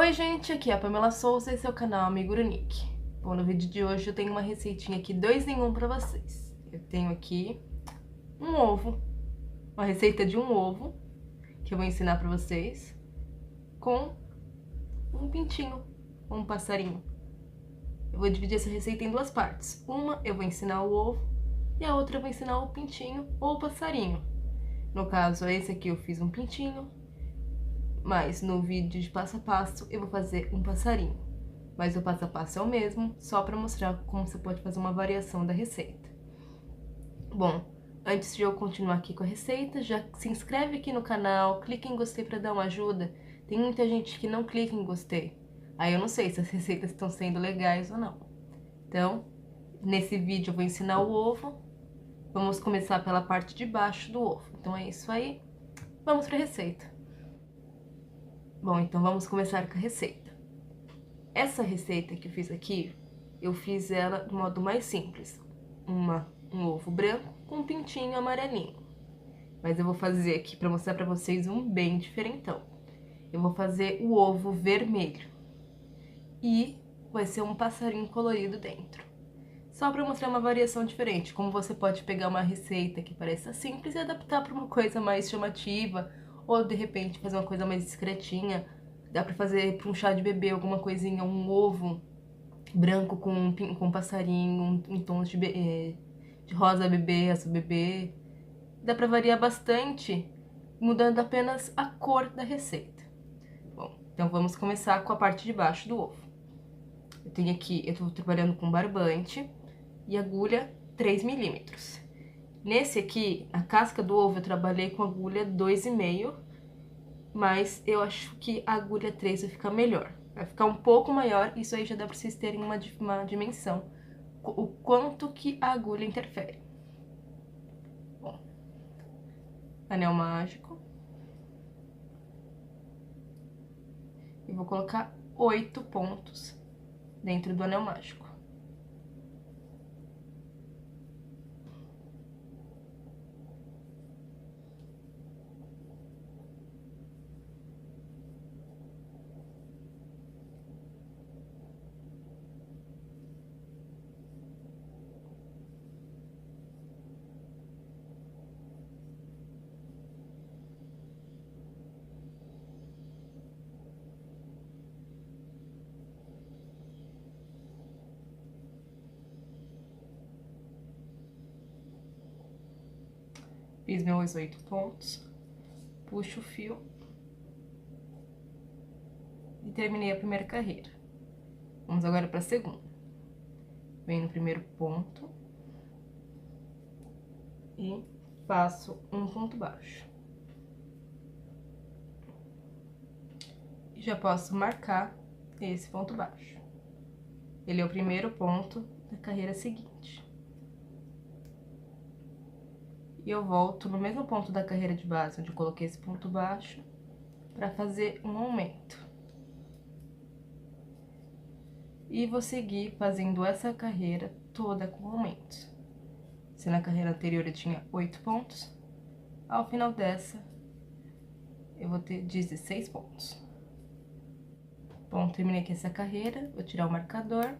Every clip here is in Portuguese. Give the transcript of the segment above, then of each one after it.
Oi gente, aqui é a Pamela Souza e esse é o canal Amigo Nick. Bom, no vídeo de hoje eu tenho uma receitinha aqui 2 em 1 pra vocês. Eu tenho aqui um ovo, uma receita de um ovo, que eu vou ensinar pra vocês, com um pintinho, um passarinho. Eu vou dividir essa receita em duas partes. Uma eu vou ensinar o ovo e a outra eu vou ensinar o pintinho ou o passarinho. No caso, esse aqui eu fiz um pintinho, mas no vídeo de passo a passo eu vou fazer um passarinho. Mas o passo a passo é o mesmo, só para mostrar como você pode fazer uma variação da receita. Bom, antes de eu continuar aqui com a receita, já se inscreve aqui no canal, clica em gostei para dar uma ajuda. Tem muita gente que não clica em gostei. Aí eu não sei se as receitas estão sendo legais ou não. Então, nesse vídeo eu vou ensinar o ovo. Vamos começar pela parte de baixo do ovo. Então é isso aí. Vamos para a receita. Bom, então vamos começar com a receita. Essa receita que eu fiz aqui, eu fiz ela do modo mais simples. Um ovo branco com um pintinho amarelinho. Mas eu vou fazer aqui para mostrar para vocês um bem diferentão. Eu vou fazer o ovo vermelho. E vai ser um passarinho colorido dentro. Só para mostrar uma variação diferente, como você pode pegar uma receita que pareça simples e adaptar para uma coisa mais chamativa, ou de repente fazer uma coisa mais discretinha. Dá pra fazer pra um chá de bebê alguma coisinha, um ovo branco com um passarinho, em tons de rosa bebê, azul bebê. Dá pra variar bastante, mudando apenas a cor da receita. Bom, então vamos começar com a parte de baixo do ovo. Eu tenho aqui, eu tô trabalhando com barbante e agulha 3 milímetros. Nesse aqui, a casca do ovo eu trabalhei com agulha 2,5, mas eu acho que a agulha 3 vai ficar melhor. Vai ficar um pouco maior, isso aí já dá pra vocês terem uma dimensão, o quanto que a agulha interfere. Bom, anel mágico. E vou colocar 8 pontos dentro do anel mágico. Fiz meus 8 pontos, puxo o fio e terminei a primeira carreira. Vamos agora para a segunda. Venho no primeiro ponto e faço um ponto baixo. E já posso marcar esse ponto baixo. Ele é o primeiro ponto da carreira seguinte. E eu volto no mesmo ponto da carreira de base, onde eu coloquei esse ponto baixo, para fazer um aumento. E vou seguir fazendo essa carreira toda com aumentos. Se na carreira anterior eu tinha 8 pontos, ao final dessa eu vou ter 16 pontos. Bom, terminei aqui essa carreira, vou tirar o marcador.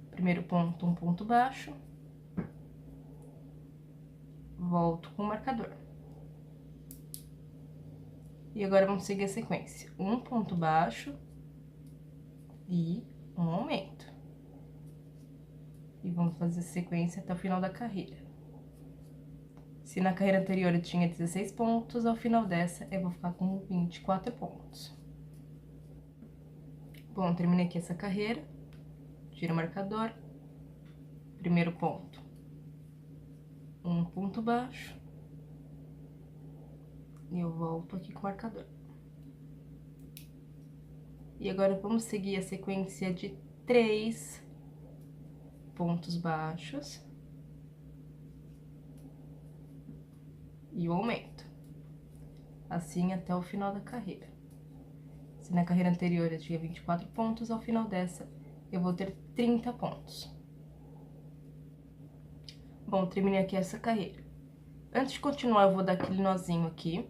Primeiro ponto, um ponto baixo. Volto com o marcador. E agora vamos seguir a sequência. Um ponto baixo e um aumento. E vamos fazer a sequência até o final da carreira. Se na carreira anterior eu tinha 16 pontos, ao final dessa eu vou ficar com 24 pontos. Bom, terminei aqui essa carreira. Tiro o marcador. Primeiro ponto. Um ponto baixo. E eu volto aqui com o marcador. E agora vamos seguir a sequência de 3 pontos baixos. E o aumento. Assim até o final da carreira. Se na carreira anterior eu tinha 24 pontos, ao final dessa eu vou ter 30 pontos. Bom, terminei aqui essa carreira. Antes de continuar, eu vou dar aquele nozinho aqui,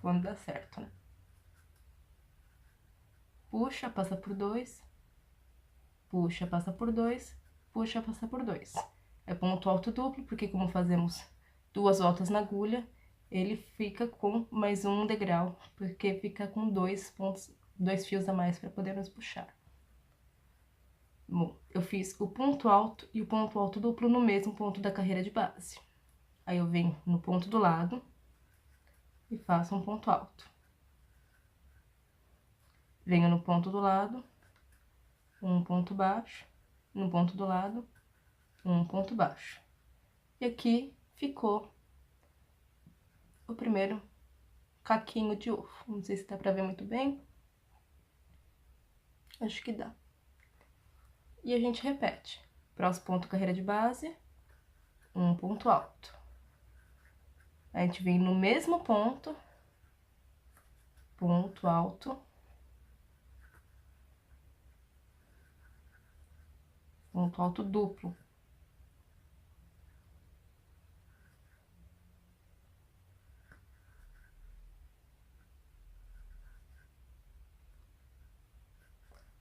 quando dá certo, né? Puxa, passa por 2, puxa, passa por 2, puxa, passa por 2. É ponto alto duplo, porque como fazemos 2 voltas na agulha, ele fica com mais um degrau, porque fica com 2 pontos, 2 fios a mais para podermos puxar. Bom, eu fiz o ponto alto e o ponto alto duplo no mesmo ponto da carreira de base. Aí eu venho no ponto do lado e faço um ponto alto. Venho no ponto do lado, um ponto baixo, no ponto do lado, um ponto baixo. E aqui ficou o primeiro caquinho de ovo. Não sei se dá pra ver muito bem. Acho que dá. E a gente repete. Próximo ponto, carreira de base, um ponto alto. A gente vem no mesmo ponto, ponto alto, ponto alto duplo.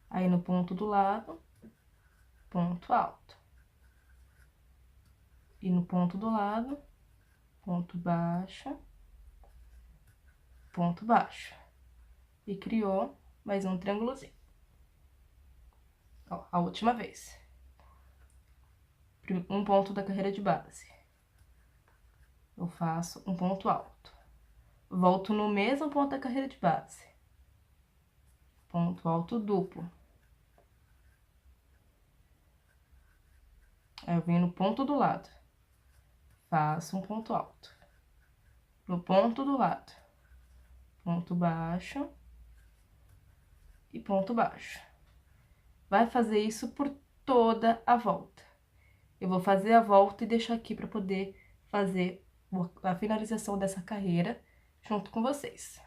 Aí no ponto do lado, ponto alto. E no ponto do lado, ponto baixo, ponto baixo. E criou mais um triângulozinho. Ó, a última vez. Um ponto da carreira de base. Eu faço um ponto alto. Volto no mesmo ponto da carreira de base. Ponto alto duplo. Aí eu venho no ponto do lado. Faço um ponto alto. No ponto do lado. Ponto baixo. E ponto baixo. Vai fazer isso por toda a volta. Eu vou fazer a volta e deixar aqui para poder fazer a finalização dessa carreira junto com vocês.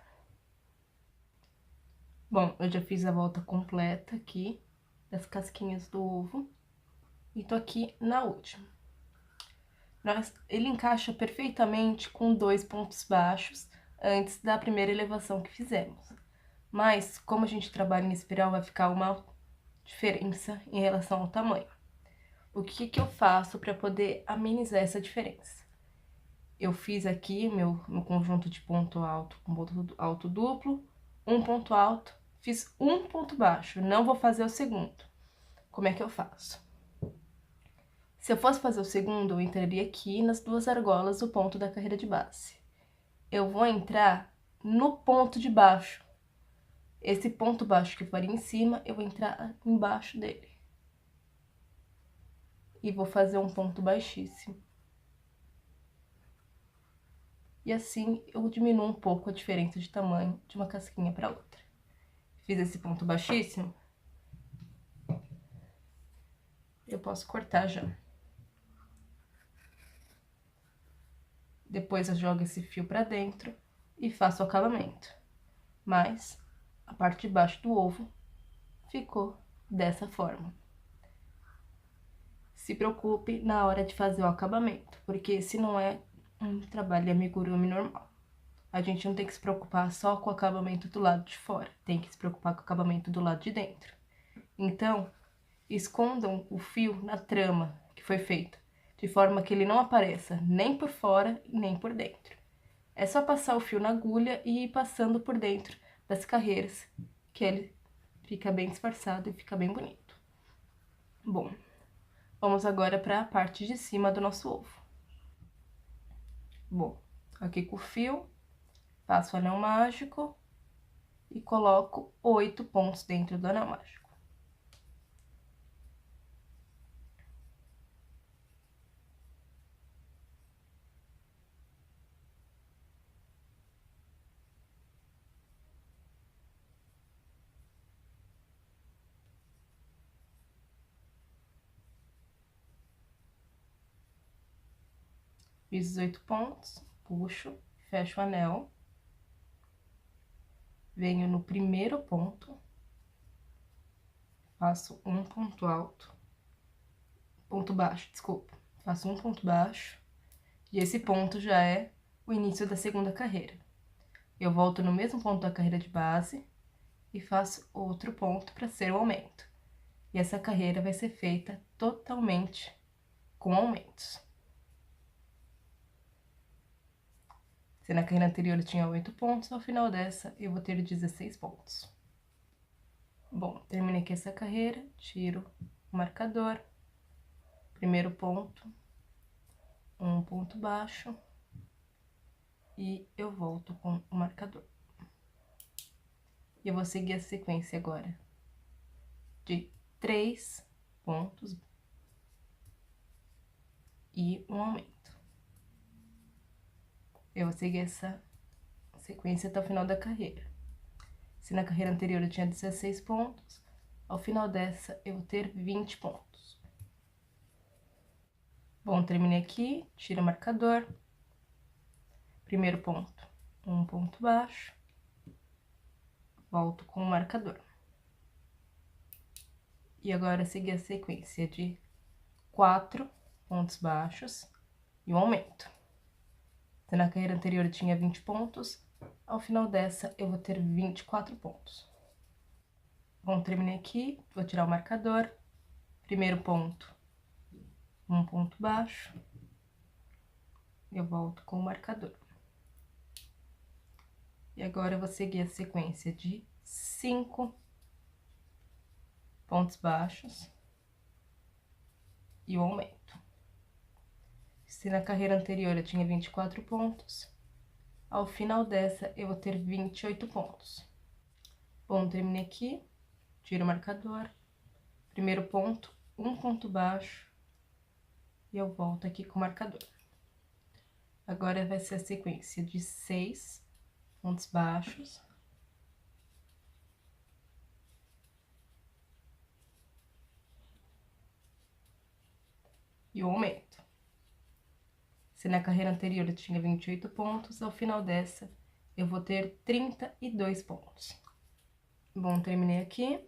Bom, eu já fiz a volta completa aqui das casquinhas do ovo e tô aqui na última. Ele encaixa perfeitamente com 2 pontos baixos antes da primeira elevação que fizemos. Mas, como a gente trabalha em espiral, vai ficar uma diferença em relação ao tamanho. O que que eu faço para poder amenizar essa diferença? Eu fiz aqui meu conjunto de ponto alto com ponto alto duplo, um ponto alto, fiz um ponto baixo, não vou fazer o segundo. Como é que eu faço? Se eu fosse fazer o segundo, eu entraria aqui nas 2 argolas do ponto da carreira de base. Eu vou entrar no ponto de baixo. Esse ponto baixo que faria em cima, eu vou entrar embaixo dele. E vou fazer um ponto baixíssimo. E assim eu diminuo um pouco a diferença de tamanho de uma casquinha para outra. Fiz esse ponto baixíssimo. Eu posso cortar já. Depois eu jogo esse fio pra dentro e faço o acabamento. Mas a parte de baixo do ovo ficou dessa forma. Se preocupe na hora de fazer o acabamento, porque esse não é um trabalho de amigurumi normal. A gente não tem que se preocupar só com o acabamento do lado de fora, tem que se preocupar com o acabamento do lado de dentro. Então, escondam o fio na trama que foi feita, de forma que ele não apareça nem por fora nem por dentro. É só passar o fio na agulha e ir passando por dentro das carreiras, que ele fica bem disfarçado e fica bem bonito. Bom, vamos agora para a parte de cima do nosso ovo. Bom, aqui com o fio, faço o anel mágico e coloco 8 pontos dentro do anel mágico. Fiz os 8 pontos, puxo, fecho o anel. Venho no primeiro ponto, faço um ponto alto, ponto baixo, desculpa. Faço um ponto baixo, e esse ponto já é o início da segunda carreira. Eu volto no mesmo ponto da carreira de base e faço outro ponto para ser o aumento. E essa carreira vai ser feita totalmente com aumentos. Se na carreira anterior eu tinha 8 pontos, ao final dessa eu vou ter 16 pontos. Bom, terminei aqui essa carreira, tiro o marcador, primeiro ponto, um ponto baixo, e eu volto com o marcador. E eu vou seguir a sequência agora de 3 pontos e um aumento. Eu vou seguir essa sequência até o final da carreira. Se na carreira anterior eu tinha 16 pontos, ao final dessa eu vou ter 20 pontos. Bom, terminei aqui, tiro o marcador, primeiro ponto, um ponto baixo, volto com o marcador. E agora seguir a sequência de 4 pontos baixos e um aumento. Se na carreira anterior eu tinha 20 pontos, ao final dessa eu vou ter 24 pontos. Bom, terminei aqui, vou tirar o marcador, primeiro ponto, um ponto baixo, eu volto com o marcador. E agora eu vou seguir a sequência de 5 pontos baixos e o aumento. Se na carreira anterior eu tinha 24 pontos, ao final dessa eu vou ter 28 pontos. Bom, terminei aqui, tiro o marcador, primeiro ponto, um ponto baixo, e eu volto aqui com o marcador. Agora vai ser a sequência de 6 pontos baixos e o aumento. Se na carreira anterior eu tinha 28 pontos, ao final dessa eu vou ter 32 pontos. Bom, terminei aqui,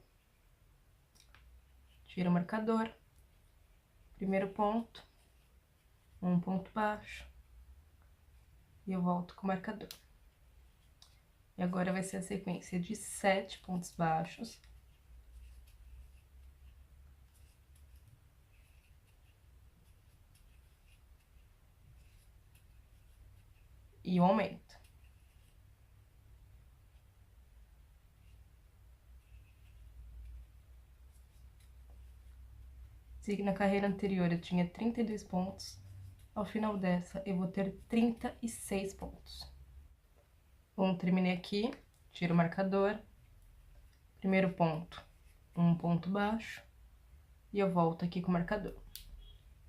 tiro o marcador, primeiro ponto, um ponto baixo, e eu volto com o marcador. E agora vai ser a sequência de 7 pontos baixos e o aumento. Se na carreira anterior eu tinha 32 pontos, ao final dessa eu vou ter 36 pontos. Bom, terminei aqui, tiro o marcador, primeiro ponto, um ponto baixo, e eu volto aqui com o marcador.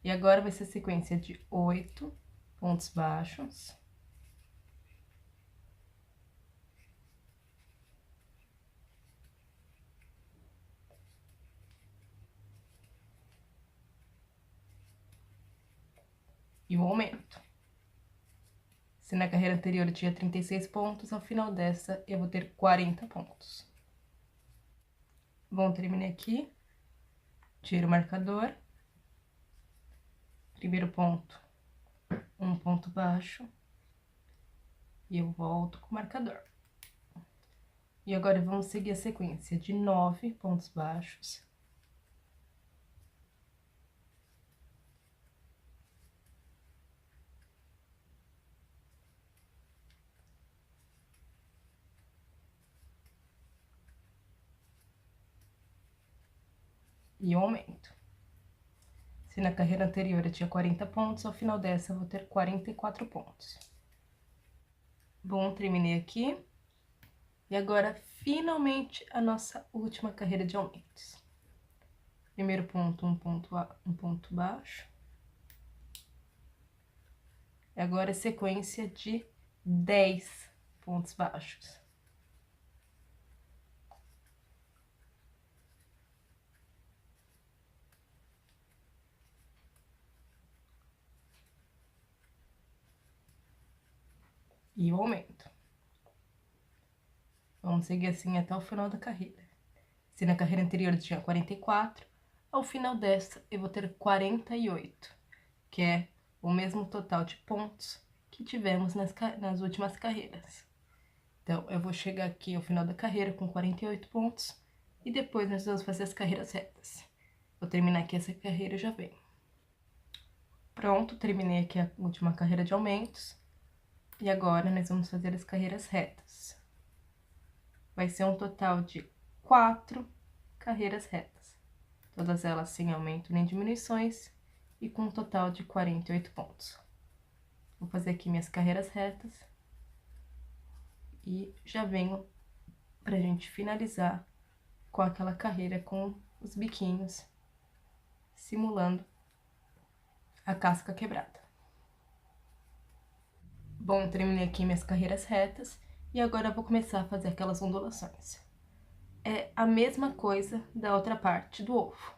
E agora vai ser a sequência de 8 pontos baixos e o aumento. Se na carreira anterior eu tinha 36 pontos, ao final dessa eu vou ter 40 pontos. Bom, terminei aqui, tiro o marcador, primeiro ponto, um ponto baixo, e eu volto com o marcador. E agora vamos seguir a sequência de 9 pontos baixos e o aumento. Se na carreira anterior eu tinha 40 pontos, ao final dessa eu vou ter 44 pontos. Bom, terminei aqui. E agora, finalmente, a nossa última carreira de aumentos. Primeiro ponto, um ponto baixo. E agora a sequência de 10 pontos baixos. E o aumento. Vamos seguir assim até o final da carreira. Se na carreira anterior eu tinha 44, ao final dessa eu vou ter 48, que é o mesmo total de pontos que tivemos nas últimas carreiras. Então, eu vou chegar aqui ao final da carreira com 48 pontos e depois nós vamos fazer as carreiras retas. Vou terminar aqui essa carreira e já venho. Pronto, terminei aqui a última carreira de aumentos. E agora nós vamos fazer as carreiras retas. Vai ser um total de 4 carreiras retas. Todas elas sem aumento nem diminuições e com um total de 48 pontos. Vou fazer aqui minhas carreiras retas. E já venho pra gente finalizar com aquela carreira com os biquinhos, simulando a casca quebrada. Bom, terminei aqui minhas carreiras retas e agora eu vou começar a fazer aquelas ondulações. É a mesma coisa da outra parte do ovo.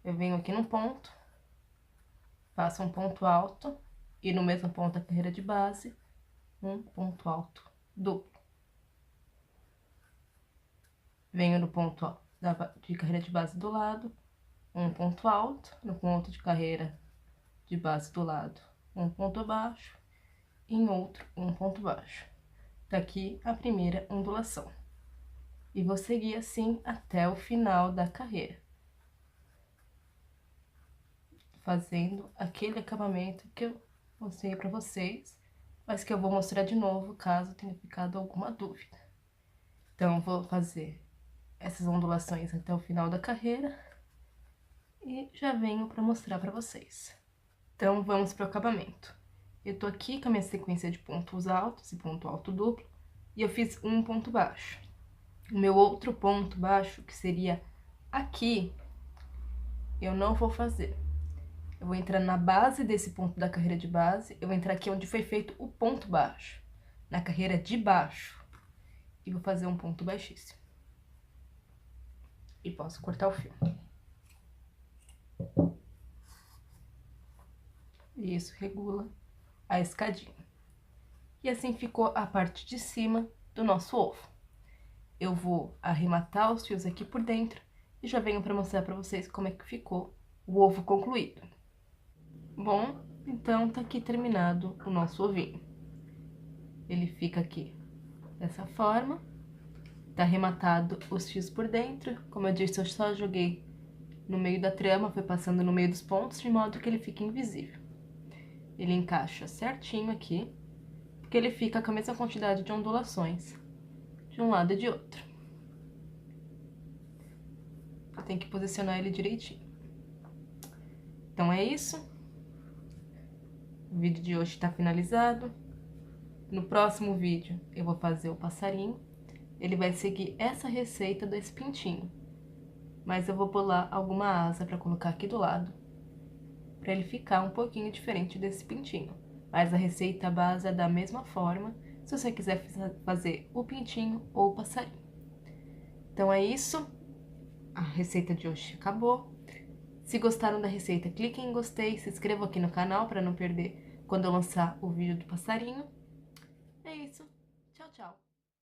Eu venho aqui num ponto, faço um ponto alto e no mesmo ponto da carreira de base, um ponto alto duplo. Venho no ponto de carreira de base do lado, um ponto alto, no ponto de carreira de base do lado, um ponto baixo, e em outro, um ponto baixo. Tá aqui a primeira ondulação. E vou seguir assim até o final da carreira, fazendo aquele acabamento que eu mostrei pra vocês, mas que eu vou mostrar de novo caso tenha ficado alguma dúvida. Então, eu vou fazer essas ondulações até o final da carreira e já venho para mostrar para vocês. Então, vamos para o acabamento. Eu tô aqui com a minha sequência de pontos altos e ponto alto duplo e eu fiz um ponto baixo. O meu outro ponto baixo, que seria aqui, eu não vou fazer. Eu vou entrar na base desse ponto da carreira de base, eu vou entrar aqui onde foi feito o ponto baixo, na carreira de baixo, e vou fazer um ponto baixíssimo. E posso cortar o fio. E isso regula a escadinha. E assim ficou a parte de cima do nosso ovo. Eu vou arrematar os fios aqui por dentro e já venho para mostrar para vocês como é que ficou o ovo concluído. Bom, então tá aqui terminado o nosso ovinho. Ele fica aqui dessa forma. Tá arrematado os fios por dentro. Como eu disse, eu só joguei no meio da trama, foi passando no meio dos pontos, de modo que ele fique invisível. Ele encaixa certinho aqui, porque ele fica com a mesma quantidade de ondulações de um lado e de outro. Eu tenho que posicionar ele direitinho. Então é isso. O vídeo de hoje tá finalizado. No próximo vídeo eu vou fazer o passarinho. Ele vai seguir essa receita desse pintinho, mas eu vou pular alguma asa para colocar aqui do lado, para ele ficar um pouquinho diferente desse pintinho. Mas a receita base é da mesma forma, se você quiser fazer o pintinho ou o passarinho. Então é isso, a receita de hoje acabou. Se gostaram da receita, cliquem em gostei, se inscrevam aqui no canal para não perder quando eu lançar o vídeo do passarinho. É isso, tchau, tchau!